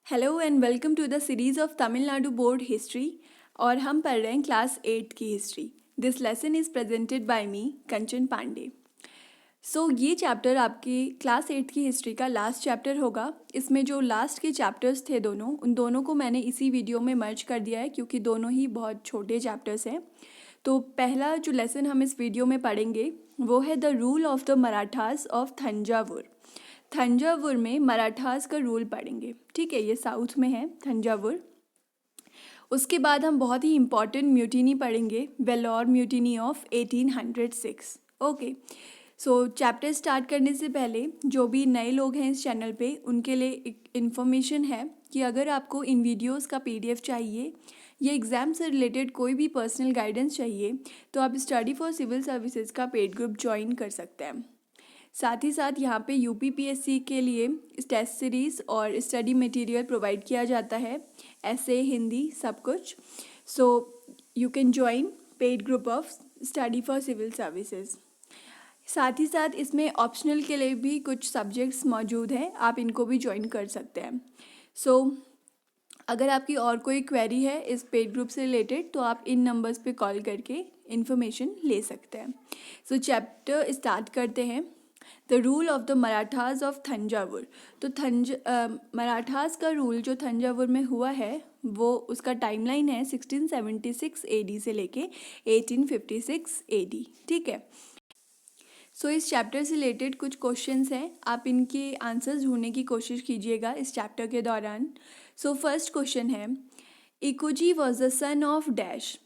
Hello and welcome to the series of Tamil Nadu board history. और हम पढ़ रहे हैं क्लास 8 की history. This lesson is presented by me Kanchan Pandey. ये चैप्टर आपकी क्लास 8 की हिस्ट्री का लास्ट चैप्टर होगा। इसमें जो लास्ट के चैप्टर्स थे उन दोनों को मैंने इसी वीडियो में मर्ज कर दिया है क्योंकि दोनों ही बहुत छोटे चैप्टर्स हैं। तो पहला जो लेसन हम इस वीडियो में पढ़ेंगे वो है the rule of the Marathas of Thanjavur. Thanjavur में मराठास का रूल पढ़ेंगे। ठीक है, ये साउथ में है थंजावुर। उसके बाद हम बहुत ही इम्पॉर्टेंट म्यूटिनी पढ़ेंगे, Vellore mutiny of 1806। Okay, chapter start करने से पहले जो भी नए लोग हैं इस चैनल पे उनके लिए एक इन्फॉर्मेशन है कि अगर आपको इन वीडियोस का पीडीएफ चाहिए या एग्ज़ाम से रिलेटेड कोई भी पर्सनल गाइडेंस चाहिए तो आप स्टडी फॉर सिविल सर्विसेज का पेड ग्रुप ज्वाइन कर सकते हैं। साथ ही साथ यहाँ पे यूपीपीएससी के लिए टेस्ट सीरीज़ और स्टडी मटेरियल प्रोवाइड किया जाता है, ऐसे हिंदी सब कुछ। You can join paid group of study for civil services. साथ ही साथ इसमें ऑप्शनल के लिए भी कुछ सब्जेक्ट्स मौजूद हैं, आप इनको भी ज्वाइन कर सकते हैं। अगर आपकी और कोई क्वेरी है इस पेड ग्रुप से रिलेटेड तो आप इन नंबर्स पे कॉल करके इन्फॉर्मेशन ले सकते हैं। चैप्टर स्टार्ट करते हैं। The rule of the Marathas of Thanjavur. तो मराठास का रूल जो थंजावुर में हुआ है वो उसका टाइमलाइन है 1676 AD से लेके 1856 AD। ठीक है, इस चैप्टर से रिलेटेड कुछ क्वेश्चंस हैं, आप इनके आंसर्स ढूंढने की कोशिश कीजिएगा इस चैप्टर के दौरान। फर्स्ट क्वेश्चन है, Ekoji was the son of dash.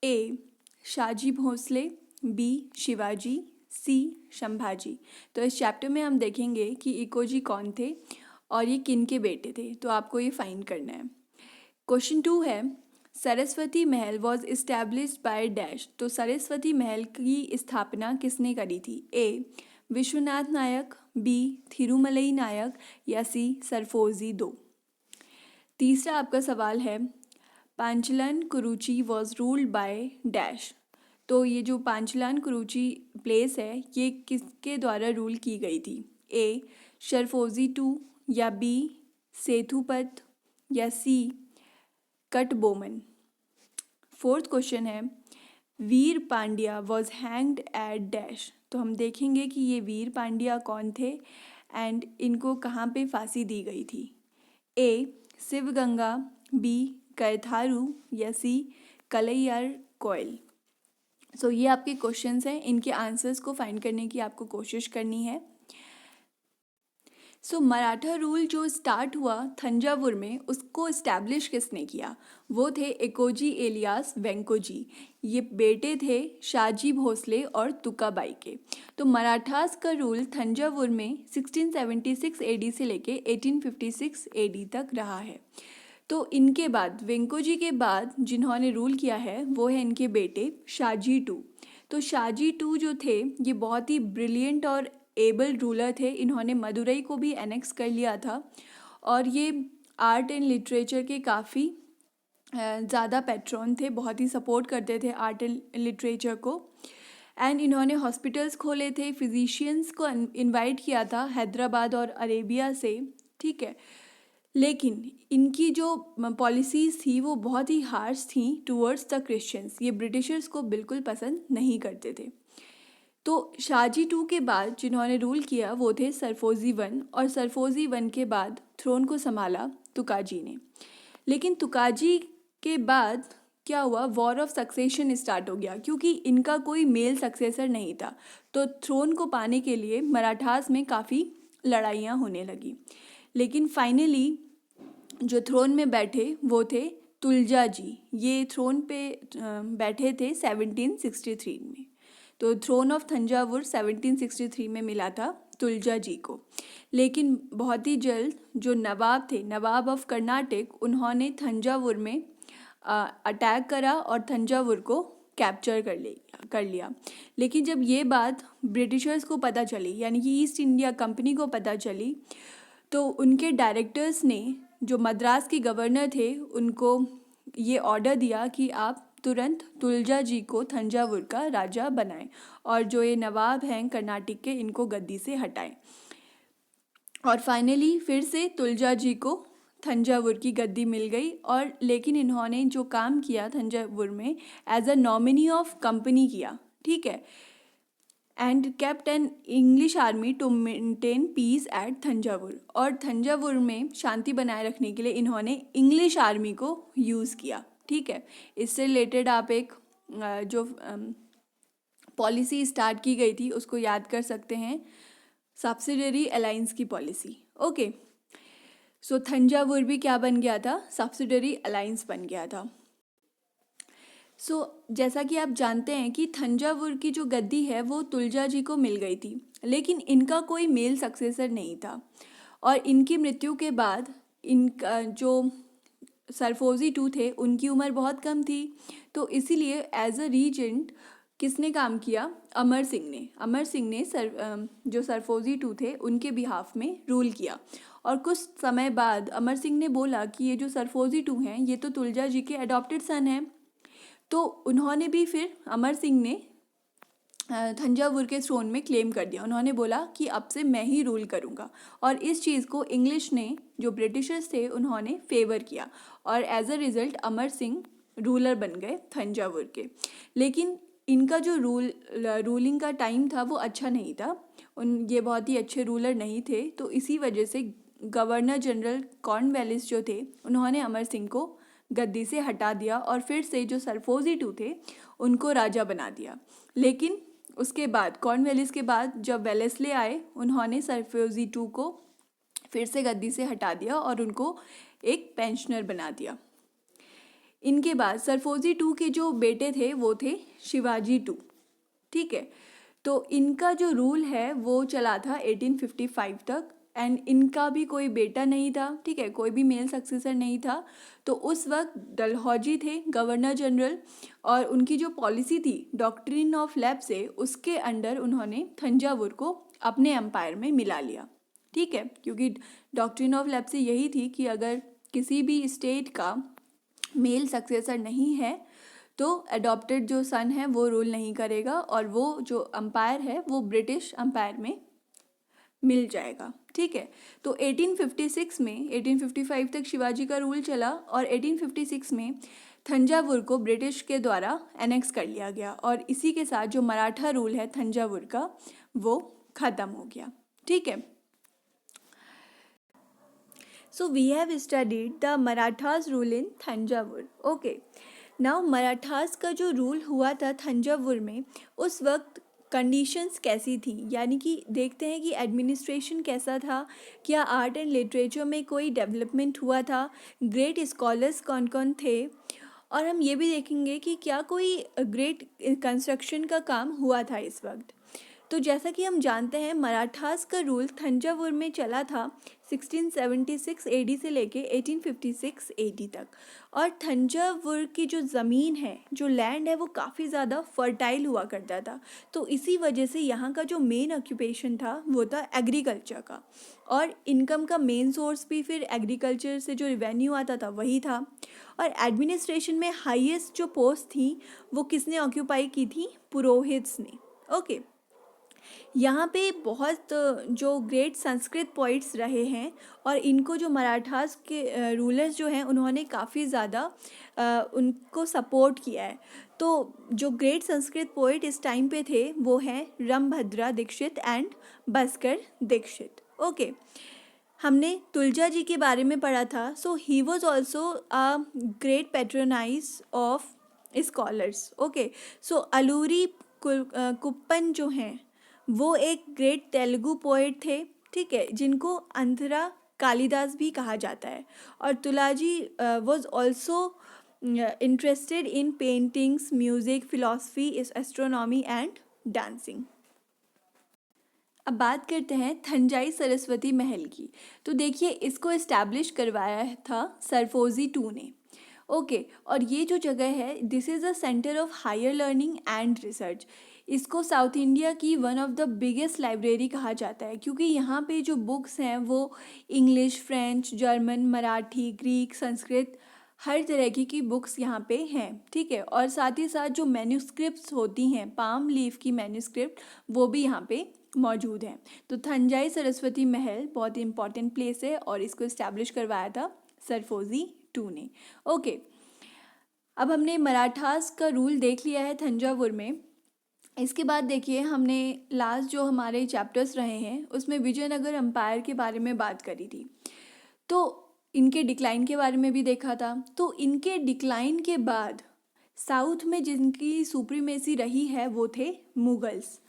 A Shahaji Bhosale, B Shivaji, C Sambhaji. तो इस चैप्टर में हम देखेंगे कि इकोजी कौन थे और ये किन के बेटे थे, तो आपको ये फाइंड करना है। क्वेश्चन 2 है, सरस्वती महल वॉज इस्टेब्लिश्ड बाय डैश। तो सरस्वती महल की स्थापना किसने करी थी? ए विश्वनाथ नायक, बी थिरुमलई नायक या सी सरफोजी दो। तीसरा आपका सवाल है, पांचलन कुरुची वॉज रूल्ड बाय डैश। तो ये जो पांचलान कुरुची प्लेस है ये किसके द्वारा रूल की गई थी? ए शरफोजी टू या बी सेतुपत या सी कटबोमन। फोर्थ क्वेश्चन है, Veera Pandya was hanged at dash. तो हम देखेंगे कि ये वीर पांड्या कौन थे एंड इनको कहाँ पे फांसी दी गई थी? ए शिवगंगा, बी कैथारू या सी कलैयार कोयल। ये आपके क्वेश्चंस हैं, इनके आंसर्स को फाइंड करने की आपको कोशिश करनी है। मराठा रूल जो स्टार्ट हुआ थंजावुर में उसको इस्टेब्लिश किसने किया? वो थे एकोजी एलियास वेंकोजी। ये बेटे थे शाहजी भोसले और तुकाबाई के। तो मराठास का रूल थंजावुर में 1676 AD से लेके 1856 AD तक रहा है। तो इनके बाद वेंकोजी के बाद जिन्होंने रूल किया है वो है इनके बेटे शाहजी टू। तो शाहजी टू जो थे ये बहुत ही ब्रिलियंट और एबल रूलर थे। इन्होंने मदुरई को भी एनेक्स कर लिया था और ये आर्ट एंड लिटरेचर के काफ़ी ज़्यादा पैट्रॉन थे, बहुत ही सपोर्ट करते थे आर्ट एंड लिटरेचर को। एंड इन्होंने हॉस्पिटल्स खोले थे, फिजिशियंस को इनवाइट किया था हैदराबाद और अरेबिया से। ठीक है, लेकिन इनकी जो पॉलिसीज़ थी वो बहुत ही हार्श थी टूवर्ड्स द क्रिश्चियंस। ये ब्रिटिशर्स को बिल्कुल पसंद नहीं करते थे। तो शाहजी टू के बाद जिन्होंने रूल किया वो थे सरफोजी वन, और सरफोजी वन के बाद थ्रोन को संभाला तुकाजी ने। लेकिन तुकाजी के बाद क्या हुआ, वॉर ऑफ सक्सेशन स्टार्ट हो गया क्योंकि इनका कोई मेल सक्सेसर नहीं था। तो थ्रोन को पाने के लिए मराठास में काफ़ी लड़ाइयाँ होने लगी। लेकिन फाइनली जो थ्रोन में बैठे वो थे तुलजा जी। ये थ्रोन पे बैठे थे 1763 में। तो थ्रोन ऑफ थंजावुर 1763 में मिला था तुलजा जी को। लेकिन बहुत ही जल्द जो नवाब थे, नवाब ऑफ कर्नाटक, उन्होंने थंजावुर में अटैक करा और थंजावुर को कैप्चर कर लिया। लेकिन जब ये बात ब्रिटिशर्स को पता चली, यानी कि ईस्ट इंडिया कंपनी को पता चली, तो उनके डायरेक्टर्स ने, जो मद्रास के गवर्नर थे, उनको ये ऑर्डर दिया कि आप तुरंत तुलजा जी को थंजावुर का राजा बनाएं और जो ये नवाब हैं कर्नाटक के, इनको गद्दी से हटाएं। और फाइनली फिर से तुलजा जी को थंजावुर की गद्दी मिल गई। और लेकिन इन्होंने जो काम किया थंजावुर में as a nominee of company किया, ठीक है, and kept an English army to maintain peace at Thanjavur. और थंजावुर में शांति बनाए रखने के लिए इन्होंने इंग्लिश आर्मी को यूज़ किया, ठीक है। इससे रिलेटेड आप एक जो पॉलिसी स्टार्ट की गई थी उसको याद कर सकते हैं, सब्सिडरी अलायंस की पॉलिसी। ओके, सो थंजावुर भी क्या बन गया था, सब्सिडरी अलायंस बन गया था। जैसा कि आप जानते हैं कि थंजावुर की जो गद्दी है वो तुलजा जी को मिल गई थी, लेकिन इनका कोई मेल सक्सेसर नहीं था। और इनकी मृत्यु के बाद इनका जो सरफोजी टू थे उनकी उम्र बहुत कम थी, तो इसीलिए एज अ रीजेंट किसने काम किया, अमर सिंह ने जो सरफोजी टू थे उनके बिहाफ में रूल किया। और कुछ समय बाद अमर सिंह ने बोला कि ये जो सरफोजी टू हैं ये तो तुलजा जी के अडॉप्टेड सन हैं। तो उन्होंने भी फिर अमर सिंह ने थंजावुर के थ्रोन में क्लेम कर दिया। उन्होंने बोला कि अब से मैं ही रूल करूंगा। और इस चीज़ को इंग्लिश ने, जो ब्रिटिशर्स थे, उन्होंने फेवर किया और as a result Amar Singh ruler बन गए थंजावुर के। लेकिन इनका जो रूलिंग का टाइम था वो अच्छा नहीं था, ये बहुत ही अच्छे रूलर नहीं थे। तो इसी वजह से गवर्नर जनरल कॉर्नवालिस जो थे उन्होंने अमर सिंह को गद्दी से हटा दिया और फिर से जो सरफोजी टू थे उनको राजा बना दिया। लेकिन उसके बाद कॉर्नवालिस के बाद जब वेलेस्ले आए उन्होंने सरफोजी टू को फिर से गद्दी से हटा दिया और उनको एक पेंशनर बना दिया। इनके बाद सरफोजी टू के जो बेटे थे वो थे शिवाजी टू, ठीक है। तो इनका जो रूल है वो चला था 1855 तक एंड इनका भी कोई बेटा नहीं था, ठीक है, कोई भी मेल सक्सेसर नहीं था। तो उस वक्त डलहौजी थे गवर्नर जनरल और उनकी जो पॉलिसी थी डॉक्ट्रिन ऑफ लैप्से, उसके अंडर उन्होंने थंजावुर को अपने एम्पायर में मिला लिया, ठीक है। क्योंकि डॉक्ट्रिन ऑफ लैप्से यही थी कि अगर किसी भी स्टेट का मेल सक्सेसर नहीं है तो अडॉप्टेड जो सन है वो रूल नहीं करेगा और वो जो अंपायर है वो ब्रिटिश अंपायर में मिल जाएगा, ठीक है। तो 1856 में 1855 तक शिवाजी का रूल चला और 1856 में थंजावुर को ब्रिटिश के द्वारा एनेक्स कर लिया गया और इसी के साथ जो मराठा रूल है थंजावुर का वो ख़त्म हो गया, ठीक है। So we have studied the Marathas rule in Thanjavur. Okay. Now Marathas का जो रूल हुआ था थंजावुर में उस वक्त कंडीशंस कैसी थी, यानी कि देखते हैं कि एडमिनिस्ट्रेशन कैसा था, क्या आर्ट एंड लिटरेचर में कोई डेवलपमेंट हुआ था, ग्रेट स्कॉलर्स कौन कौन थे, और हम ये भी देखेंगे कि क्या कोई ग्रेट कंस्ट्रक्शन का काम हुआ था इस वक्त। तो जैसा कि हम जानते हैं मराठास का रूल थंजावुर में चला था 1676 एडी से लेके 1856 एडी तक। और थंजावुर की जो ज़मीन है, जो लैंड है, वो काफ़ी ज़्यादा फर्टाइल हुआ करता था। तो इसी वजह से यहाँ का जो मेन ऑक्यूपेशन था वो था एग्रीकल्चर का और इनकम का मेन सोर्स भी फिर एग्रीकल्चर से जो रिवेन्यू आता था वही था। और एडमिनिस्ट्रेशन में हाईएस्ट जो पोस्ट थी वो किसने ऑक्यूपाई की थी, पुरोहित्स ने। ओके, यहाँ पे बहुत जो ग्रेट संस्कृत पोइट्स रहे हैं और इनको जो मराठास के रूलर्स जो हैं उन्होंने काफ़ी ज़्यादा उनको सपोर्ट किया है। तो जो ग्रेट संस्कृत पोइट इस टाइम पे थे वो हैं रमभद्रा दीक्षित एंड भास्कर दीक्षित। ओके, हमने तुलजा जी के बारे में पढ़ा था। So he was also a great patronise of scholars. Okay, so Alluri Kuppan जो हैं वो एक ग्रेट तेलुगु पोएट थे, ठीक है, जिनको अंतरा कालिदास भी कहा जाता है। और Tulaji was also interested in paintings, music, philosophy, astronomy and dancing. अब बात करते हैं थंजाई सरस्वती महल की। तो देखिए इसको इस्टेब्लिश करवाया था सरफोजी टू ने। ओके, और ये जो जगह है this is a centre of higher learning and research. इसको साउथ इंडिया की one of the biggest library कहा जाता है क्योंकि यहाँ पे जो बुक्स हैं वो English, French, German, Marathi, Greek, Sanskrit, हर तरह की बुक्स यहाँ पे हैं, ठीक है। और साथ ही साथ जो मैन्यूस्क्रिप्ट्स होती हैं, पाम लीफ की मैन्यूस्क्रिप्ट, वो भी यहाँ पे मौजूद हैं। तो थंजाई सरस्वती महल बहुत ही इंपॉर्टेंट प्लेस है और इसको इस्टेब्लिश करवाया था सरफोजी टू ने। ओके, अब हमने मराठास का रूल देख लिया है तंजावुर में। इसके बाद देखिए हमने लास्ट जो हमारे चैप्टर्स रहे हैं उसमें विजयनगर एम्पायर के बारे में बात करी थी, तो इनके डिक्लाइन के बारे में भी देखा था। तो इनके डिक्लाइन के बाद साउथ में जिनकी सुप्रीमेसी रही है वो थे मुगल्स,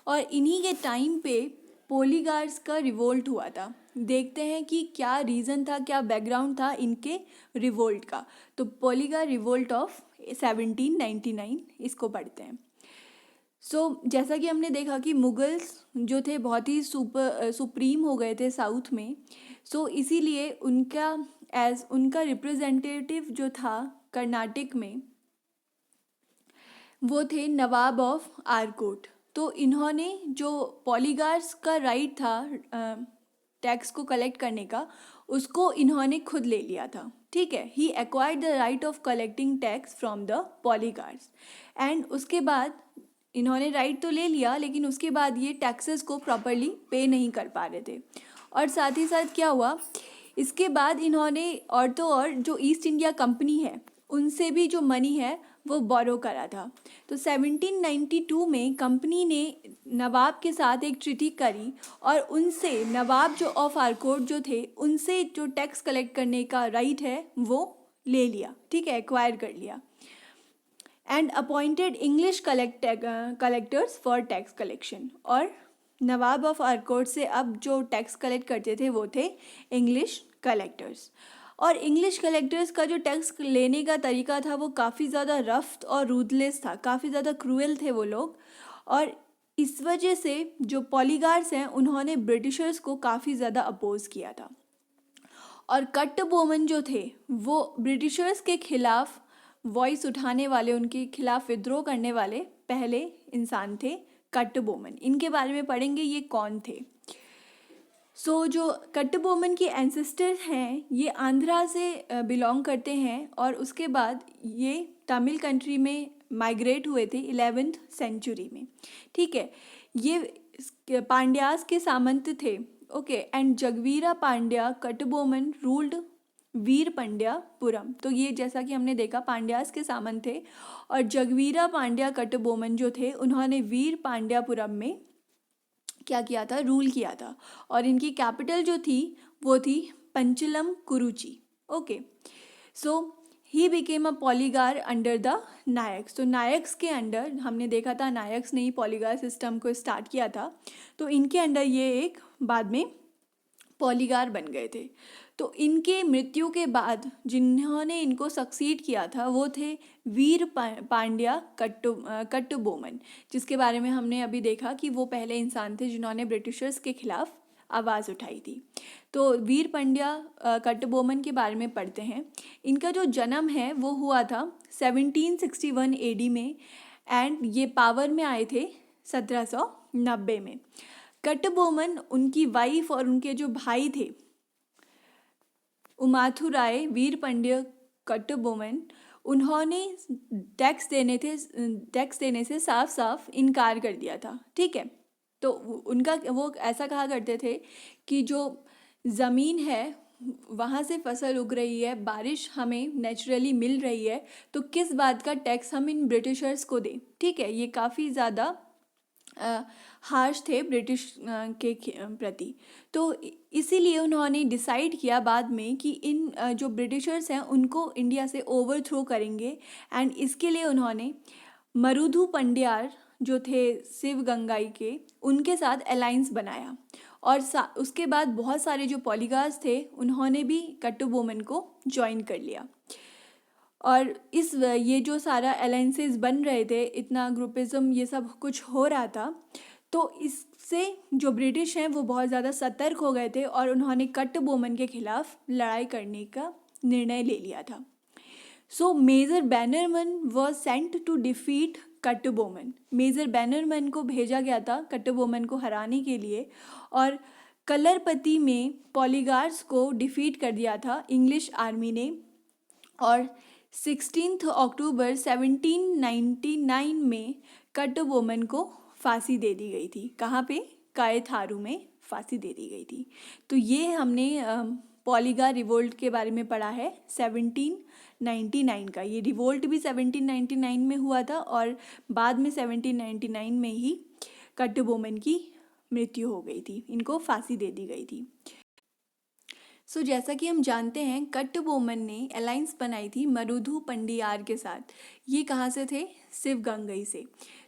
और इन्हीं के टाइम पे पोलीगार्स का रिवोल्ट हुआ था। देखते हैं कि क्या रीज़न था, क्या बैकग्राउंड था इनके रिवोल्ट का। तो पोलीगार रिवोल्ट ऑफ 1799 इसको पढ़ते हैं। जैसा कि हमने देखा कि मुगल्स जो थे बहुत ही सुप्रीम हो गए थे साउथ में। इसीलिए उनका रिप्रेजेंटेटिव जो था कर्नाटक में वो थे नवाब ऑफ आरकोट। तो इन्होंने जो पॉलीगार्स का राइट था टैक्स को कलेक्ट करने का, उसको इन्होंने खुद ले लिया था। ठीक है, he acquired the right of collecting tax from the poligars. And उसके बाद इन्होंने राइट तो ले लिया, लेकिन उसके बाद ये टैक्सेस को प्रॉपरली पे नहीं कर पा रहे थे। और साथ ही साथ क्या हुआ, इसके बाद इन्होंने और तो और जो ईस्ट इंडिया कंपनी है उनसे भी जो मनी है वो बोरो करा था। तो 1792 में कंपनी ने नवाब के साथ एक ट्रीटी करी और उनसे नवाब जो ऑफ आरकोट जो थे उनसे जो टैक्स कलेक्ट करने का राइट है वो ले लिया। ठीक है, एक्वायर कर लिया। And appointed English collectors for tax collection. और नवाब ऑफ आरकोट से अब जो टैक्स कलेक्ट करते थे वो थे इंग्लिश कलेक्टर्स। और इंग्लिश कलेक्टर्स का जो टैक्स लेने का तरीका था वो काफ़ी ज़्यादा रफ और रूथलेस था, काफ़ी ज़्यादा क्रूएल थे वो लोग। और इस वजह से जो पॉलीगार्स हैं उन्होंने ब्रिटिशर्स को काफ़ी ज़्यादा अपोज किया था। और कट्टबोमन जो थे वो ब्रिटिशर्स के खिलाफ वॉइस उठाने वाले, उनके खिलाफ विद्रोह करने वाले पहले इंसान थे कट्टबोमन। इनके बारे में पढ़ेंगे ये कौन थे। जो कट्टबोमन के एंसेस्टर्स हैं ये आंध्रा से बिलोंग करते हैं और उसके बाद ये तमिल कंट्री में माइग्रेट हुए थे 11th सेंचुरी में। ठीक है, ये पांड्यास के सामंत थे। Okay, and जगवीरा Pandya Kattabomman ruled वीर पांड्यापुरम। तो ये जैसा कि हमने देखा पांड्यास के सामंत थे और जगवीरा पांड्या कट्टबोमन जो थे उन्होंने वीर पांड्यापुरम में क्या किया था, रूल किया था। और इनकी कैपिटल जो थी वो थी Panchalam Kuruchi. Okay, he became a poligar under the Nayaks. तो नायक्स के अंडर हमने देखा था, नायक्स ने ही पॉलीगार सिस्टम को स्टार्ट किया था। तो इनके अंडर ये एक बाद में पॉलीगार बन गए थे। तो इनके मृत्यु के बाद जिन्होंने इनको सक्सीड किया था वो थे वीर पांड्या कट्टबोमन, जिसके बारे में हमने अभी देखा कि वो पहले इंसान थे जिन्होंने ब्रिटिशर्स के खिलाफ आवाज़ उठाई थी। तो वीर पांड्या कट्टबोमन के बारे में पढ़ते हैं। इनका जो जन्म है वो हुआ था 1761 AD में एंड ये पावर में आए थे 1790 में। कट्टबोमन, उनकी वाइफ और उनके जो भाई थे उमाथुराय वीर पांड्या कट्टबोमन, उन्होंने टैक्स देने से साफ साफ इनकार कर दिया था। ठीक है, तो उनका वो ऐसा कहा करते थे कि जो ज़मीन है वहाँ से फसल उग रही है, बारिश हमें नेचुरली मिल रही है, तो किस बात का टैक्स हम इन ब्रिटिशर्स को दें। ठीक है, ये काफ़ी ज़्यादा हार्श थे ब्रिटिश के प्रति। तो इसीलिए उन्होंने डिसाइड किया बाद में कि इन जो ब्रिटिशर्स हैं उनको इंडिया से ओवरथ्रो करेंगे। एंड इसके लिए उन्होंने मरुधु पंड्यार जो थे शिवगंगाई के, उनके साथ अलायंस बनाया। और उसके बाद बहुत सारे जो पॉलीगार्स थे उन्होंने भी कट्टबोमन को ज्वाइन कर लिया। और ये जो सारा अलायंसेस बन रहे थे, इतना ग्रुपिज्म ये सब कुछ हो रहा था, तो इससे जो ब्रिटिश हैं वो बहुत ज़्यादा सतर्क हो गए थे और उन्होंने कट्टबोमन के खिलाफ लड़ाई करने का निर्णय ले लिया था। Major Bannerman was sent to defeat Kattabomman. Major Bannerman को भेजा गया था कट्टबोमन को हराने के लिए। और कलरपति में पॉलीगार्स को डिफीट कर दिया था इंग्लिश आर्मी ने। और 16 अक्टूबर 1799 में कट्टबोमन को फांसी दे दी गई थी। कहाँ पे? कायथारू में फांसी दे दी गई थी। तो ये हमने पॉलीगार रिवोल्ट के बारे में पढ़ा है 1799 का। ये रिवोल्ट भी 1799 में हुआ था और बाद में 1799 में ही कट्टबोमन की मृत्यु हो गई थी, इनको फांसी दे दी गई थी। जैसा कि हम जानते हैं कट्टबोमन ने अलायंस बनाई थी मरुधु पंडियार के साथ। ये कहाँ से थे? शिवगंगई से।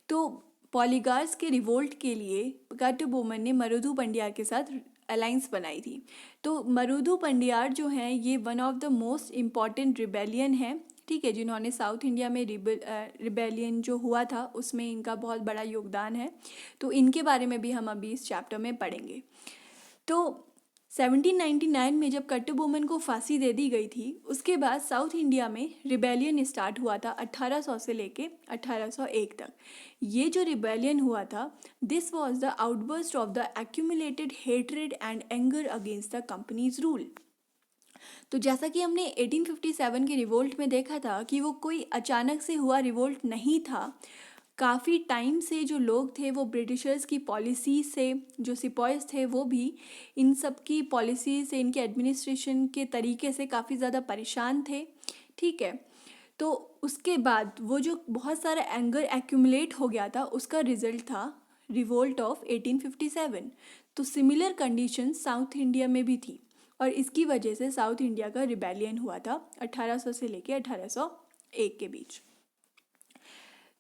तो पॉलीगार्स के रिवोल्ट के लिए कट्टबोमन ने मरुधु पंडियार के साथ अलायंस बनाई थी। तो मरुधु पंडियार जो हैं ये one of the most important rebellion है, ठीक है, जिन्होंने साउथ इंडिया में रिबेलियन जो हुआ था उसमें इनका बहुत बड़ा योगदान है। तो इनके बारे में भी हम अभी इस चैप्टर में पढ़ेंगे। तो 1799 में जब कट्टबोमन को फांसी दे दी गई थी उसके बाद साउथ इंडिया में रिबेलियन स्टार्ट हुआ था 1800 से लेके 1801 तक। ये जो रिबेलियन हुआ था this was the outburst of the accumulated hatred and anger against the companies rule. तो जैसा कि हमने 1857 के रिवोल्ट में देखा था कि वो कोई अचानक से हुआ रिवोल्ट नहीं था। काफ़ी टाइम से जो लोग थे वो ब्रिटिशर्स की पॉलिसी से, जो सिपॉयज थे वो भी इन सब की पॉलिसी से, इनके एडमिनिस्ट्रेशन के तरीके से काफ़ी ज़्यादा परेशान थे, ठीक है। तो उसके बाद वो जो बहुत सारा एंगर एक्यूमुलेट हो गया था उसका रिजल्ट था रिवोल्ट ऑफ 1857। तो सिमिलर कंडीशन साउथ इंडिया में भी थी और इसकी वजह से साउथ इंडिया का रिबेलियन हुआ था 1800 से लेके 1801 के बीच।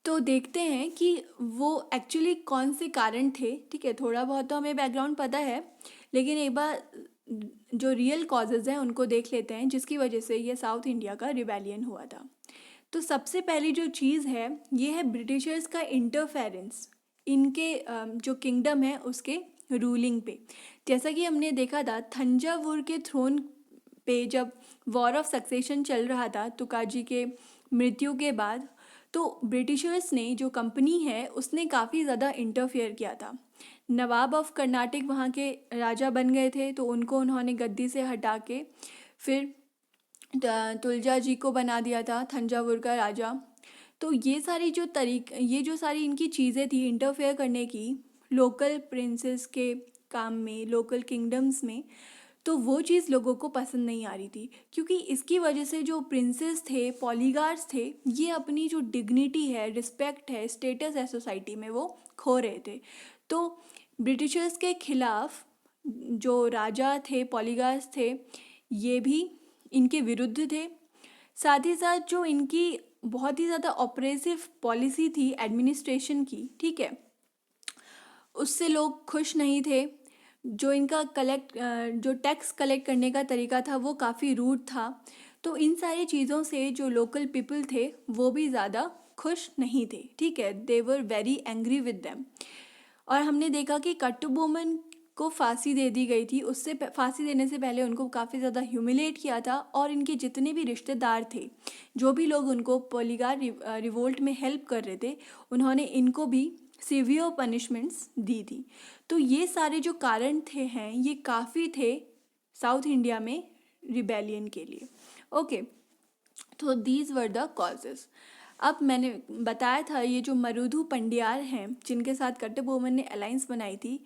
तो देखते हैं कि वो एक्चुअली कौन से कारण थे, ठीक है। थोड़ा बहुत तो हमें बैकग्राउंड पता है लेकिन एक बार जो रियल कॉजेज़ हैं उनको देख लेते हैं जिसकी वजह से ये साउथ इंडिया का रिबेलियन हुआ था। तो सबसे पहली जो चीज़ है ये है ब्रिटिशर्स का इंटरफेरेंस इनके जो किंगडम है उसके रूलिंग पे। जैसा कि हमने देखा था थंजावुर के थ्रोन पे जब वॉर ऑफ सक्सेशन चल रहा था तुकाजी के मृत्यु के बाद, तो ब्रिटिशर्स ने जो कंपनी है उसने काफ़ी ज़्यादा इंटरफेयर किया था। नवाब ऑफ कर्नाटक वहाँ के राजा बन गए थे तो उनको उन्होंने गद्दी से हटा के फिर तुलजा जी को बना दिया था थंजावुर का राजा। तो ये जो सारी इनकी चीज़ें थी इंटरफेयर करने की लोकल प्रिंसेस के काम में, लोकल किंगडम्स में, तो वो चीज़ लोगों को पसंद नहीं आ रही थी क्योंकि इसकी वजह से जो प्रिंसेस थे, पॉलीगार्स थे, ये अपनी जो डिग्निटी है, रिस्पेक्ट है, स्टेटस है सोसाइटी में वो खो रहे थे। तो ब्रिटिशर्स के खिलाफ जो राजा थे, पॉलीगार्स थे, ये भी इनके विरुद्ध थे। साथ ही साथ जो इनकी बहुत ही ज़्यादा ऑपरेसिव पॉलिसी थी एडमिनिस्ट्रेशन की, ठीक है, उससे लोग खुश नहीं थे। जो इनका जो टैक्स कलेक्ट करने का तरीका था वो काफ़ी रूड था। तो इन सारी चीज़ों से जो लोकल पीपल थे वो भी ज़्यादा खुश नहीं थे, ठीक है। They were very angry with them. और हमने देखा कि कट्टबोमन को फांसी दे दी गई थी। उससे फांसी देने से पहले उनको काफ़ी ज़्यादा ह्यूमिलेट किया था और इनके जितने भी रिश्तेदार थे, जो भी लोग उनको पॉलीगार रिवोल्ट में हेल्प कर रहे थे, उन्होंने इनको भी सीवियर पनिशमेंट्स दी थी। तो ये सारे जो कारण हैं ये काफ़ी थे साउथ इंडिया में रिबेलियन के लिए। ओके, तो दीज वर द कॉजेज़। अब मैंने बताया था ये जो मरुधु पंडियार हैं जिनके साथ कट्टबोमन ने अलायंस बनाई थी,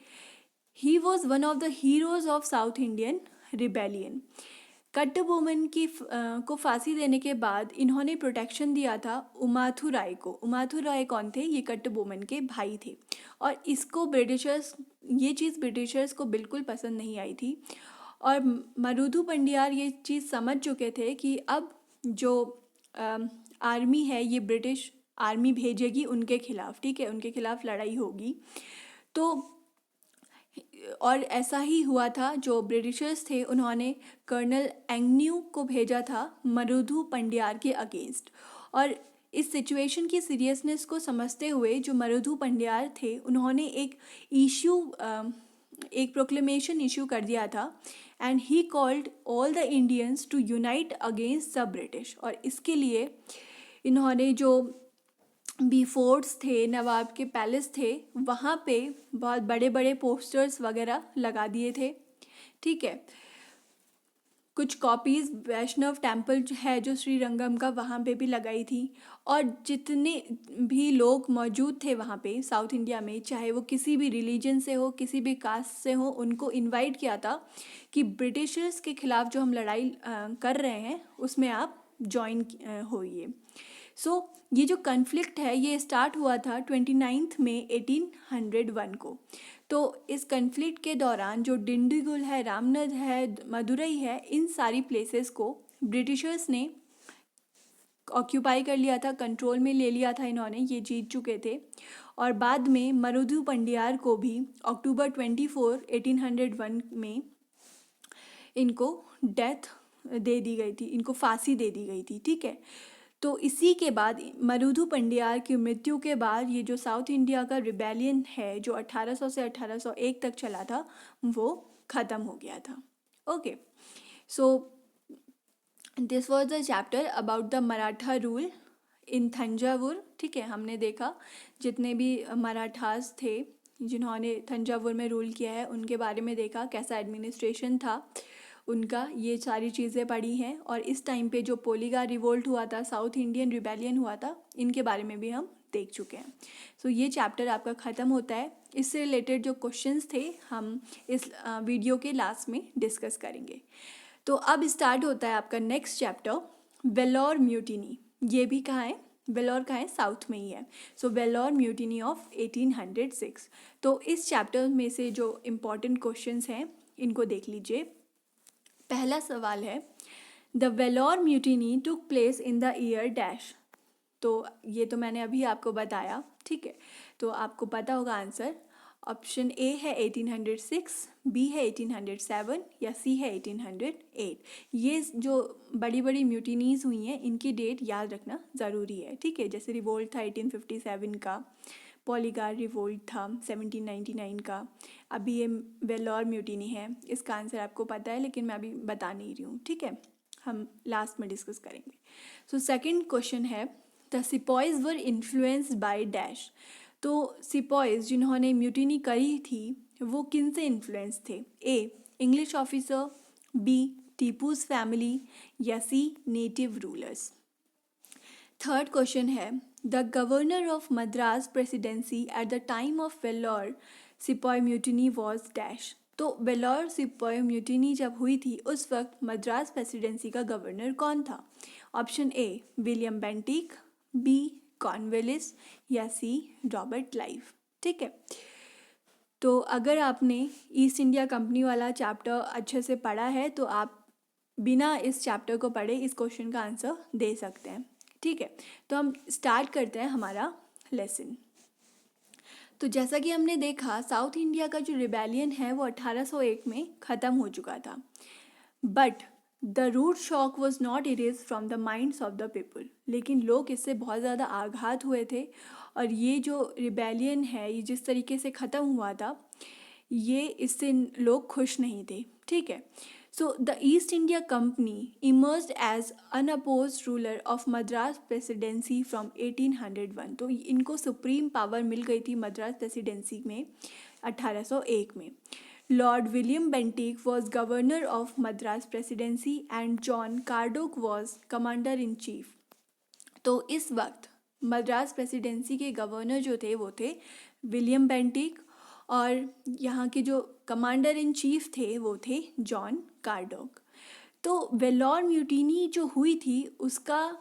he was one of the heroes of South Indian rebellion. Kattabomman को फांसी देने के बाद इन्होंने प्रोटेक्शन दिया था उमाथु राय को। उमाथु राय कौन थे? ये कट्टबोमन के भाई थे। और ये चीज़ ब्रिटिशर्स को बिल्कुल पसंद नहीं आई थी और मरुधु पंडियार ये चीज़ समझ चुके थे कि अब जो आर्मी है ये ब्रिटिश आर्मी भेजेगी उनके खिलाफ, ठीक है, उनके खिलाफ लड़ाई होगी। तो और ऐसा ही हुआ था। जो ब्रिटिशर्स थे उन्होंने कर्नल एंगन्यू को भेजा था मरुधु पंडियार के अगेंस्ट। और इस सिचुएशन की सीरियसनेस को समझते हुए जो मरुधु पंडियार थे उन्होंने एक प्रोक्लेमेशन इशू कर दिया था and he called all the Indians to unite against the British. और इसके लिए इन्होंने जो भी फोर्ट्स थे, नवाब के पैलेस थे, वहाँ पे बहुत बड़े बड़े पोस्टर्स वगैरह लगा दिए थे, ठीक है। कुछ कॉपीज़ वैष्णव टेम्पल है जो श्रीरंगम का, वहाँ पे भी लगाई थी। और जितने भी लोग मौजूद थे वहाँ पे साउथ इंडिया में, चाहे वो किसी भी रिलीजन से हो, किसी भी कास्ट से हो, उनको इनवाइट किया था कि ब्रिटिशर्स के खिलाफ जो हम लड़ाई कर रहे हैं उसमें आप ज्वाइन होइए। सो ये जो कन्फ्लिक्ट है ये स्टार्ट हुआ था 29 मई 1801 को। तो इस कन्फ्लिक्ट के दौरान जो डिंडीगुल है, रामनद है, मदुरई है, इन सारी प्लेसेस को ब्रिटिशर्स ने ऑक्यूपाई कर लिया था, कंट्रोल में ले लिया था इन्होंने, ये जीत चुके थे। और बाद में मरुधु पंडियार को भी अक्टूबर 24 1801 में इनको डेथ दे दी गई थी, इनको फांसी दे दी गई थी, ठीक है। तो इसी के बाद मरुधु पंडियार की मृत्यु के बाद ये जो साउथ इंडिया का रिबेलियन है जो 1800 से 1801 तक चला था वो ख़त्म हो गया था। Okay, so this was the chapter about the Maratha rule in Thanjavur, ठीक है। हमने देखा जितने भी मराठास थे जिन्होंने थंजावुर में रूल किया है उनके बारे में देखा, कैसा एडमिनिस्ट्रेशन था उनका, ये सारी चीज़ें पढ़ी हैं। और इस टाइम पे जो पोलीगार रिवोल्ट हुआ था, साउथ इंडियन रिबेलियन हुआ था, इनके बारे में भी हम देख चुके हैं। सो ये चैप्टर आपका ख़त्म होता है। इससे रिलेटेड जो क्वेश्चंस थे हम इस वीडियो के लास्ट में डिस्कस करेंगे। तो अब स्टार्ट होता है आपका नेक्स्ट चैप्टर, वेलोर म्यूटिनी। ये भी कहाँ है? वेलोर कहाँ है? साउथ में ही है। सो वेलोर म्यूटिनी ऑफ 1806। तो इस चैप्टर में से जो इम्पॉर्टेंट क्वेश्चंस हैं इनको देख लीजिए। पहला सवाल है, the Vellore mutiny took place in the year dash. तो ये तो मैंने अभी आपको बताया, ठीक है। तो आपको पता होगा आंसर। ऑप्शन ए है 1806, बी है 1807 या सी है 1808। ये जो बड़ी बड़ी म्यूटिनीज़ हुई हैं इनकी डेट याद रखना ज़रूरी है, ठीक है। जैसे रिवोल्ट था 1857 का, पॉलीगार रिवोल्ट था 1799 का, अभी ये वेलोर म्यूटिनी है। इसका आंसर आपको पता है लेकिन मैं अभी बता नहीं रही हूँ, ठीक है, हम लास्ट में डिस्कस करेंगे। सो सेकंड क्वेश्चन है, the sepoys were influenced by dash. तो सिपॉयज जिन्होंने म्यूटिनी करी थी वो किन से इन्फ्लुएंस थे? ए इंग्लिश ऑफिसर, बी टीपूज फैमिली या सी नेटिव रूलर्स। थर्ड क्वेश्चन है, the governor of Madras presidency at the time of Vellore sepoy mutiny was dash. तो वेल्लोर सिपॉय म्यूटिनी जब हुई थी उस वक्त मद्रास प्रेसिडेंसी का गवर्नर कौन था? Option A William Bentinck, B Cornwallis या सी रॉबर्ट क्लाइव, ठीक है। तो अगर आपने ईस्ट इंडिया कंपनी वाला चैप्टर अच्छे से पढ़ा है तो आप बिना इस चैप्टर को पढ़े इस क्वेश्चन का आंसर दे सकते हैं, ठीक है। तो हम स्टार्ट करते हैं हमारा लेसन। तो जैसा कि हमने देखा साउथ इंडिया का जो रिबेलियन है वो 1801 में ख़त्म हो चुका था, but the root shock was not erase from the minds of the people. लेकिन लोग इससे बहुत ज़्यादा आघात हुए थे और ये जो रिबेलियन है ये जिस तरीके से ख़त्म हुआ था ये इससे लोग खुश नहीं थे, ठीक है। So the East India Company emerged as unopposed ruler of Madras presidency from 1801। तो इनको सुप्रीम पावर मिल गई थी मद्रास प्रेसिडेंसी में 1801 में। Lord William Bentinck was governor of Madras presidency and John Cradock was commander in chief. तो इस वक्त मद्रास प्रेसिडेंसी के गवर्नर जो थे वो थे विलियम बेंटिक और यहाँ के जो कमांडर इन चीफ थे वो थे जॉन कार्डोक। तो वेलोर म्यूटिनी जो हुई थी उसका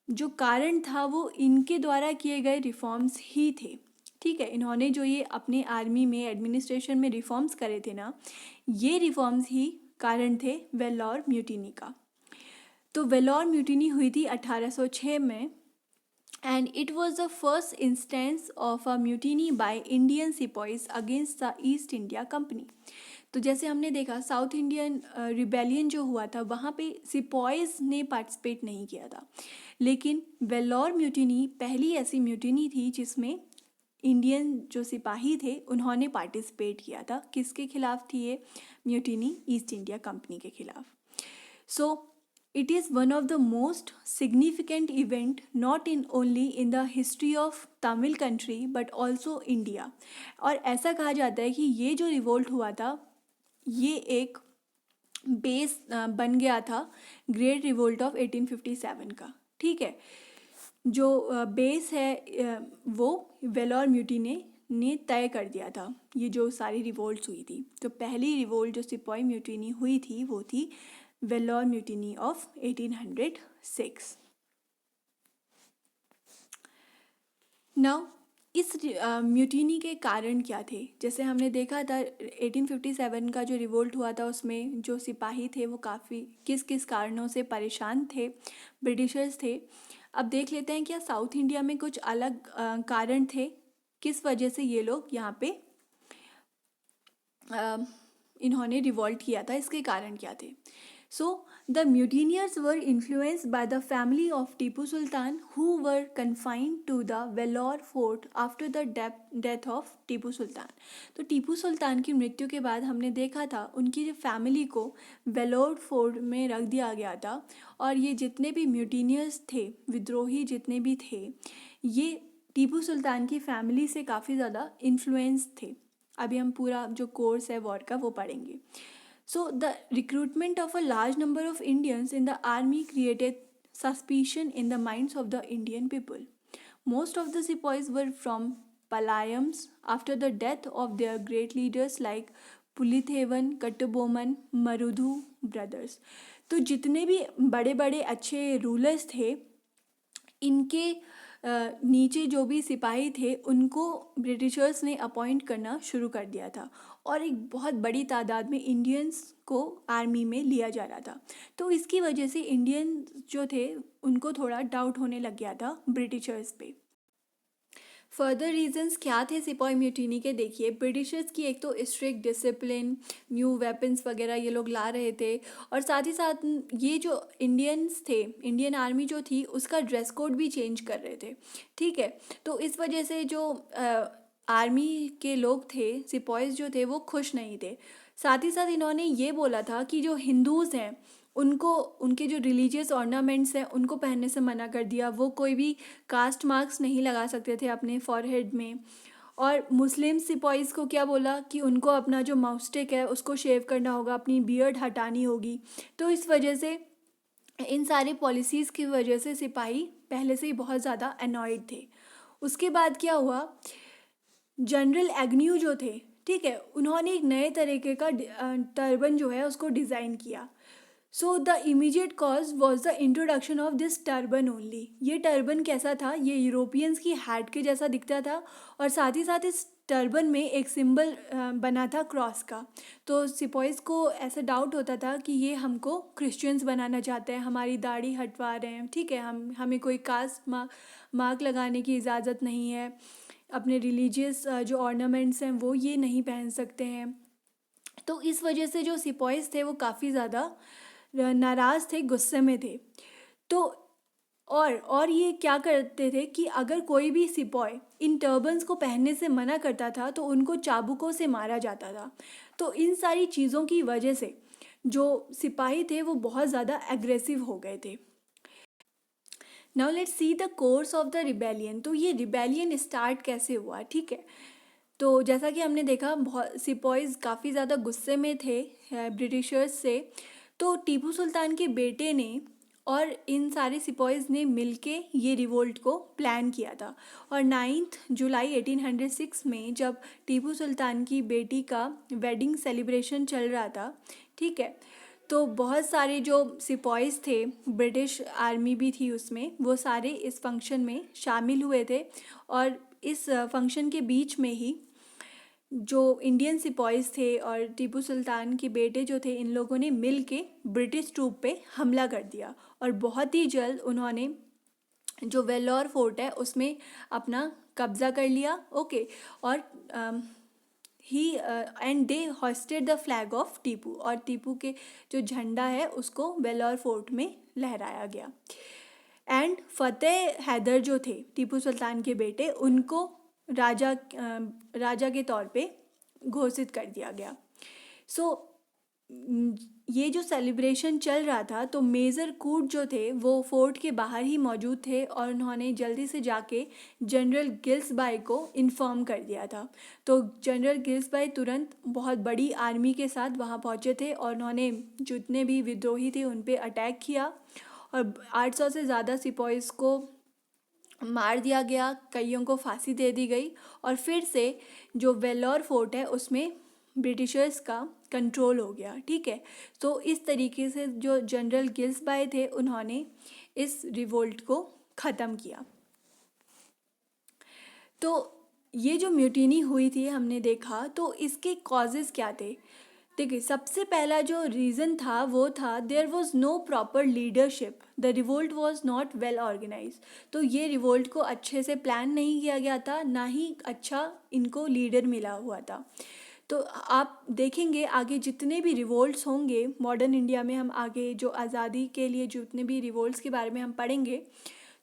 जो कारण था वो इनके द्वारा किए गए रिफॉर्म्स ही थे, ठीक है। इन्होंने जो ये अपने आर्मी में एडमिनिस्ट्रेशन में रिफॉर्म्स करे थे ना, ये रिफॉर्म्स ही कारण थे वेलोर म्यूटिनी का। तो वेलोर म्यूटिनी हुई थी 1806 में and it was the first instance of a mutiny by Indian sepoys against the East India company. तो जैसे हमने देखा साउथ इंडियन रिबेलियन जो हुआ था वहाँ पे सिपॉइज ने पार्टिसिपेट नहीं किया था, लेकिन वेलोर म्यूटिनी पहली ऐसी म्यूटिनी थी जिसमें इंडियन जो सिपाही थे उन्होंने पार्टिसिपेट किया था। किसके खिलाफ थी ये म्यूटिनी? ईस्ट इंडिया कंपनी के खिलाफ। सो it is one of the most significant event not in only in the history of Tamil country but also India। और ऐसा कहा जाता है कि ये जो रिवोल्ट हुआ था ये एक बेस बन गया था ग्रेट रिवोल्ट ऑफ 1857 का। ठीक है, जो बेस है वो वेलोर म्यूटिनी ने तय कर दिया था, ये जो सारी रिवोल्ट्स हुई थी। तो पहली रिवोल्ट जो सिपाही म्यूटिनी हुई थी वो थी वेलोर म्यूटिनी ऑफ 1806। नाउ इस म्यूटिनी के कारण क्या थे? जैसे हमने देखा था 1857 का जो रिवोल्ट हुआ था उसमें जो सिपाही थे वो काफ़ी किस किस कारणों से परेशान थे, ब्रिटिशर्स थे। अब देख लेते हैं क्या साउथ इंडिया में कुछ अलग कारण थे, किस वजह से ये लोग यहाँ पे इन्होंने रिवोल्ट किया था, इसके कारण क्या थे? So the mutineers were influenced by the family of Tipu Sultan who were confined to the Vellore fort after the death of Tipu Sultan. तो टीपू सुल्तान की मृत्यु के बाद हमने देखा था उनकी जो फैमिली को वेलोर फोर्ट में रख दिया गया था, और ये जितने भी म्यूटिनियर्स थे, विद्रोही जितने भी थे, ये टीपू सुल्तान की फैमिली से काफ़ी ज़्यादा इन्फ्लुएंस थे। अभी हम पूरा जो कोर्स है वॉर का वो पढ़ेंगे। So the recruitment of a large number of Indians in the army created suspicion in the minds of the Indian people. Most of the sepoys were from Palayams after the death of their great leaders like Pulithevan, Kattabomman, Marudhu brothers. तो जितने भी बड़े बड़े अच्छे rulers थे, इनके नीचे जो भी सिपाही थे उनको ब्रिटिशर्स ने अपॉइंट करना शुरू कर दिया था, और एक बहुत बड़ी तादाद में इंडियंस को आर्मी में लिया जा रहा था। तो इसकी वजह से इंडियन जो थे उनको थोड़ा डाउट होने लग गया था ब्रिटिशर्स पे। फर्दर रीजंस क्या थे सिपाही म्यूटिनी के? देखिए, ब्रिटिशर्स की एक तो स्ट्रिक्ट डिसिप्लिन, न्यू वेपन्स वगैरह ये लोग ला रहे थे, और साथ ही साथ ये जो इंडियंस थे, इंडियन आर्मी जो थी उसका ड्रेस कोड भी चेंज कर रहे थे। ठीक है, तो इस वजह से जो आर्मी के लोग थे, सिपाहीज जो थे वो खुश नहीं थे। साथ ही साथ इन्होंने ये बोला था कि जो हिंदूज़ हैं उनको उनके जो रिलीजियस ऑर्नामेंट्स हैं उनको पहनने से मना कर दिया, वो कोई भी कास्ट मार्क्स नहीं लगा सकते थे अपने फॉरहेड में। और मुस्लिम सिपाहीज़ को क्या बोला कि उनको अपना जो माउस्टिक है उसको शेव करना होगा, अपनी बियर्ड हटानी होगी। तो इस वजह से इन सारी पॉलिसीज़ की वजह से सिपाही पहले से ही बहुत ज़्यादा अनॉयड थे। उसके बाद क्या हुआ, जनरल एग्न्यू जो थे, ठीक है, उन्होंने एक नए तरीके का टर्बन जो है उसको डिज़ाइन किया। So the immediate cause was the introduction of this turban only. ये टर्बन कैसा था? ये यूरोपियंस की हैट के जैसा दिखता था, और साथ ही साथ इस टर्बन में एक सिंबल बना था क्रॉस का। तो सिपाहीज को ऐसा डाउट होता था कि ये हमको क्रिश्चियंस बनाना चाहते हैं, हमारी दाढ़ी हटवा रहे हैं। ठीक है, हमें कोई कास्ट मार्क लगाने की इजाज़त नहीं है, अपने रिलीजियस जो ऑर्नामेंट्स हैं वो ये नहीं पहन सकते हैं। तो इस वजह से जो सिपाहीज थे वो काफ़ी ज़्यादा नाराज़ थे, गुस्से में थे। तो और ये क्या करते थे कि अगर कोई भी सिपाही इन टर्बन्स को पहनने से मना करता था तो उनको चाबुकों से मारा जाता था। तो इन सारी चीज़ों की वजह से जो सिपाही थे वो बहुत ज़्यादा एग्रेसिव हो गए थे। Now let's see the course of the rebellion. तो ये रिबेलियन स्टार्ट कैसे हुआ? ठीक है, तो जैसा कि हमने देखा बहुत सिपाहीज काफ़ी ज़्यादा गुस्से में थे ब्रिटिशर्स से। तो टीपू सुल्तान के बेटे ने और इन सारे सिपाहीज ने मिलके ये रिवोल्ट को प्लान किया था, और 9 जुलाई 1806 में जब टीपू सुल्तान की बेटी का वेडिंग सेलिब्रेशन चल रहा था, ठीक है, तो बहुत सारे जो सिपाहीज थे, ब्रिटिश आर्मी भी थी उसमें, वो सारे इस फंक्शन में शामिल हुए थे। और इस फंक्शन के बीच में ही जो इंडियन सिपाहीज थे और टीपू सुल्तान के बेटे जो थे, इन लोगों ने मिल के ब्रिटिश ट्रूप पे हमला कर दिया, और बहुत ही जल्द उन्होंने जो वेल्लोर फोर्ट है उसमें अपना कब्ज़ा कर लिया। ओके, और he and they hoisted the flag of Tipu, और टीपू के जो झंडा है उसको वेल्लोर फोर्ट में लहराया गया। एंड फतेह हैदर जो थे टीपू सुल्तान के बेटे, उनको राजा के तौर पे घोषित कर दिया गया। सो ये जो सेलिब्रेशन चल रहा था तो मेजर कूट जो थे वो फोर्ट के बाहर ही मौजूद थे और उन्होंने जल्दी से जाके जनरल गिल्सबाई को इन्फॉर्म कर दिया था। तो जनरल गिल्सबाई तुरंत बहुत बड़ी आर्मी के साथ वहाँ पहुँचे थे और उन्होंने जितने भी विद्रोही थे उन पे अटैक किया और 800 से ज़्यादा सिपाहीज़ को मार दिया गया, कईयों को फांसी दे दी गई और फिर से जो वेल्लोर फोर्ट है उसमें ब्रिटिशर्स का कंट्रोल हो गया। ठीक है, तो इस तरीके से जो जनरल गिल्सबाई थे उन्होंने इस रिवोल्ट को ख़त्म किया। तो ये जो म्यूटिनी हुई थी हमने देखा, तो इसके कॉजेज़ क्या थे। देखिए, सबसे पहला जो रीज़न था वो था there was no proper leadership, the revolt was not well organise. तो ये रिवोल्ट को अच्छे से प्लान नहीं किया गया था, ना ही अच्छा इनको लीडर मिला हुआ था। तो आप देखेंगे आगे जितने भी रिवोल्ट्स होंगे मॉडर्न इंडिया में, हम आगे जो आज़ादी के लिए जितने भी रिवोल्ट्स के बारे में हम पढ़ेंगे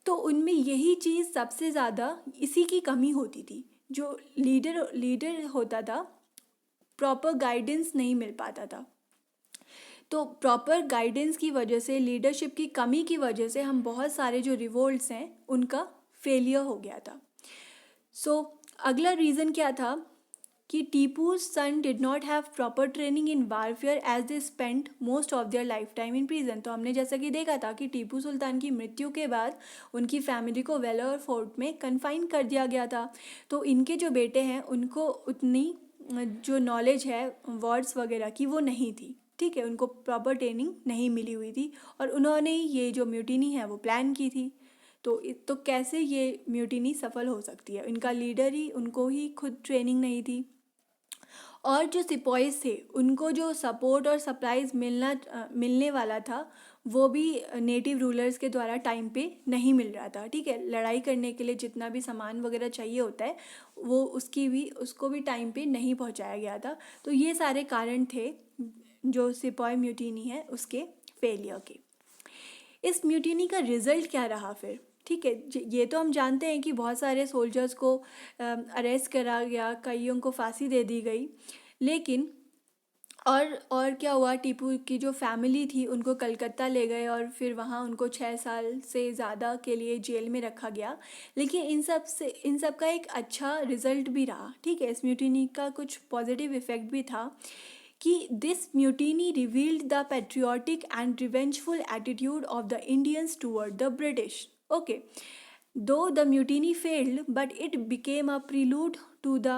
तो उनमें यही चीज़ सबसे ज़्यादा इसी की कमी होती थी। जो लीडर होता था, प्रॉपर गाइडेंस नहीं मिल पाता था। तो प्रॉपर गाइडेंस की वजह से, लीडरशिप की कमी की वजह से हम बहुत सारे जो रिवोल्ट्स हैं उनका फेलियर हो गया था। सो अगला रीज़न क्या था कि Tipu's son did not have proper training in warfare as they spent most of their life time in prison. तो हमने जैसा कि देखा था कि टीपू सुल्तान की मृत्यु के बाद उनकी फैमिली को वेलोर फोर्ट में कन्फाइन कर दिया गया था। तो इनके जो बेटे हैं उनको उतनी जो नॉलेज है वर्ड्स वगैरह की वो नहीं थी। ठीक है, उनको प्रॉपर ट्रेनिंग नहीं मिली हुई थी और उन्होंने ये जो म्यूटिनी है वो प्लान की थी। तो कैसे ये म्यूटिनी सफल हो सकती है, इनका लीडर ही, उनको ही खुद ट्रेनिंग नहीं थी और जो सिपाहीज थे उनको जो सपोर्ट और सप्लाईज मिलने वाला था वो भी नेटिव रूलर्स के द्वारा टाइम पे नहीं मिल रहा था। ठीक है, लड़ाई करने के लिए जितना भी सामान वगैरह चाहिए होता है वो उसको भी टाइम पे नहीं पहुंचाया गया था। तो ये सारे कारण थे जो सिपाही म्यूटिनी है उसके फेलियर के। इस म्यूटिनी का रिजल्ट क्या रहा फिर। ठीक है, ये तो हम जानते हैं कि बहुत सारे सोल्जर्स को अरेस्ट करा गया, कईयों को फांसी दे दी गई, लेकिन और क्या हुआ, टीपू की जो फैमिली थी उनको कलकत्ता ले गए और फिर वहाँ उनको 6 साल से ज़्यादा के लिए जेल में रखा गया। लेकिन इन सब का एक अच्छा रिजल्ट भी रहा। ठीक है, इस म्यूटिनी का कुछ पॉजिटिव इफेक्ट भी था कि this mutiny revealed the patriotic and revengeful attitude of the Indians toward the British. Okay, though the mutiny failed, but it became a prelude to the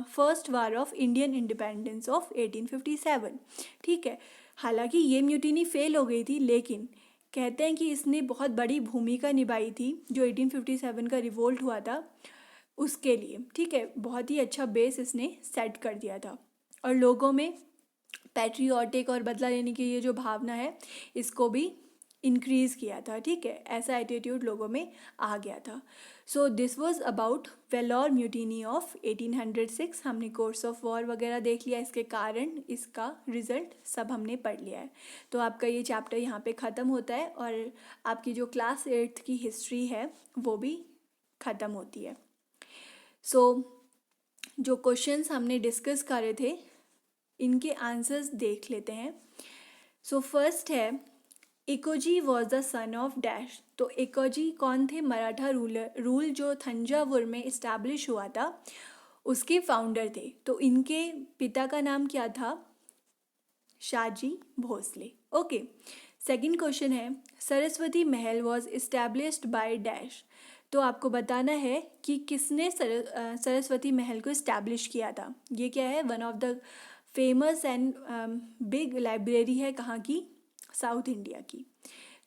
first war of Indian independence of 1857। ठीक है, हालांकि ये mutiny fail हो गई थी लेकिन कहते हैं कि इसने बहुत बड़ी भूमिका निभाई थी जो 1857 का रिवोल्ट हुआ था उसके लिए। ठीक है, बहुत ही अच्छा बेस इसने सेट कर दिया था और लोगों में पैट्रियोटिक और बदला लेने की ये जो भावना है इसको भी इंक्रीज़ किया था। ठीक है, ऐसा एटीट्यूड लोगों में आ गया था। So this was about Vellore mutiny of 1806। हमने कोर्स ऑफ वॉर वगैरह देख लिया, इसके कारण, इसका रिजल्ट सब हमने पढ़ लिया है। तो आपका ये चैप्टर यहाँ पे ख़त्म होता है और आपकी जो क्लास 8th की हिस्ट्री है वो भी ख़त्म होती है। सो जो क्वेश्चंस हमने डिस्कस करे थे इनके आंसर्स देख लेते हैं। सो फर्स्ट है Ekoji was the son of dash. तो एकोजी कौन थे, मराठा रूल जो थंजावुर में इस्टेब्लिश हुआ था उसके फाउंडर थे। तो इनके पिता का नाम क्या था, Shahaji Bhosale. Okay, second question है सरस्वती महल वॉज इस्टेब्लिश्ड बाय डैश। तो आपको बताना है कि किसने सरस्वती महल को इस्टेब्लिश किया था। ये क्या है, one of the famous and big library है कहाँ की, साउथ इंडिया की।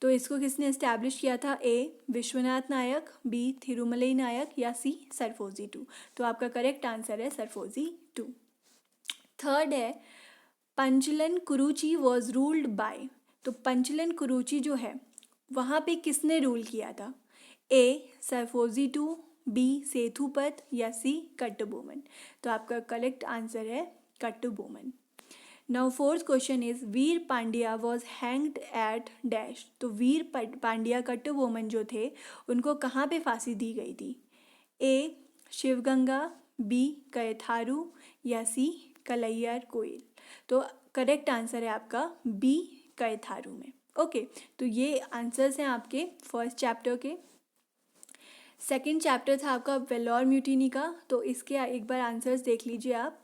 तो इसको किसने इस्टेब्लिश किया था, ए विश्वनाथ नायक, बी थिरुमलई नायक या सी सरफोजी टू। तो आपका करेक्ट आंसर है सरफोजी टू। थर्ड है पंचलन कुरुची वॉज रूल्ड बाय। तो पंचलन कुरुची जो है वहाँ पे किसने रूल किया था, ए सरफोजी टू, बी सेथुपत या सी कट्टबोमन। तो आपका करेक्ट आंसर है Kattabomman. Now fourth question is Veera Pandya was hanged at dash. तो वीर पांड्या कट्टबोमन जो थे उनको कहाँ पे फांसी दी गई थी, ए शिवगंगा, बी कैथारू या सी कलैयार कोयल। तो करेक्ट आंसर है आपका बी, कैथारू में। ओके, तो ये आंसर्स हैं आपके फर्स्ट चैप्टर के। सेकंड चैप्टर था आपका वेलोर म्यूटिनी का, तो इसके एक बार आंसर्स देख लीजिए आप।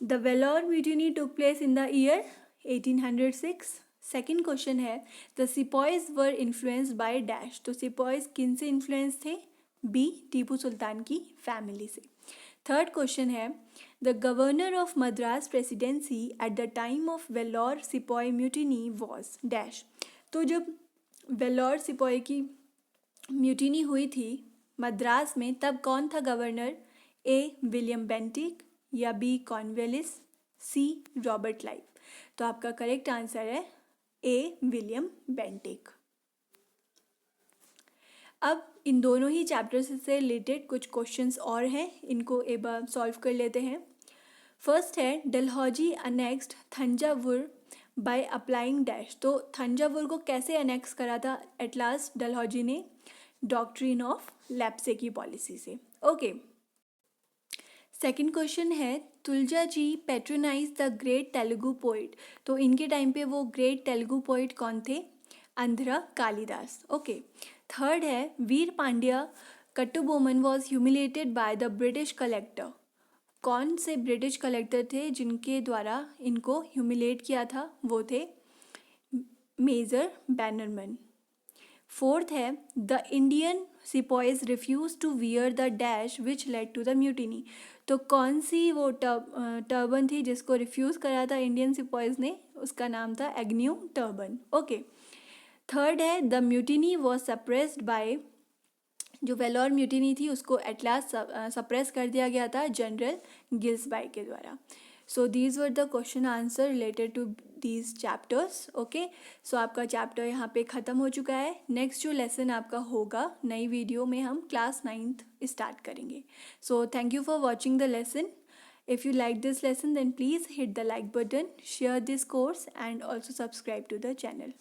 The Vellore mutiny took place in the year 1806। Second question है the sepoys were influenced by dash, तो सिपॉयज किन से इन्फ्लुएंस थे? बी, टीपू सुल्तान की फैमिली से। थर्ड क्वेश्चन है the governor of Madras presidency at the time of Vellore sepoy mutiny was dash, तो जब वेलोर सिपॉय की म्यूटिनी हुई थी मद्रास में, तब कौन था गवर्नर? ए, विलियम बेंटिक, या बी, कॉर्नवेलिस, सी, रॉबर्ट क्लाइव। तो आपका करेक्ट आंसर है ए, विलियम बेंटिक। अब इन दोनों ही चैप्टर्स से रिलेटेड कुछ क्वेश्चंस और हैं, इनको एक बार सॉल्व कर लेते हैं। फर्स्ट है Dalhousie annexed Thanjavur by applying dash, तो थंजावुर को कैसे अनेक्स करा था एट लास्ट डलहौजी ने? डॉक्ट्रिन ऑफ लेप्से की पॉलिसी से। ओके, सेकंड क्वेश्चन है Tulaja ji patronise the great Telugu poet, तो इनके टाइम पे वो ग्रेट तेलुगु पोइट कौन थे? अंधरा कालिदास। ओके, थर्ड है Veera Pandya Kattabomman was humiliated by the British collector, कौन से ब्रिटिश कलेक्टर थे जिनके द्वारा इनको ह्यूमिलेट किया था? वो थे मेजर बैनरमैन। फोर्थ है the Indian sepoys refuse to wear the dash which led to the mutiny, तो कौन सी वो टर्बन थी जिसको रिफ्यूज़ करा था इंडियन सिपॉयज ने? उसका नाम था एग्न्यू टर्बन। ओके, थर्ड है the mutiny was suppressed bye, जो वेलोर म्यूटिनी थी उसको एट लास्ट सप्रेस कर दिया गया था जनरल गिल्सबाई के द्वारा। So these were the question answer related to these chapters. Okay, so आपका चैप्टर यहाँ पे ख़त्म हो चुका है। नेक्स्ट जो लेसन आपका होगा नई वीडियो में हम क्लास 9th स्टार्ट करेंगे। So thank you for watching the lesson. If you like this lesson then please hit the like button, share this course and also subscribe to the channel.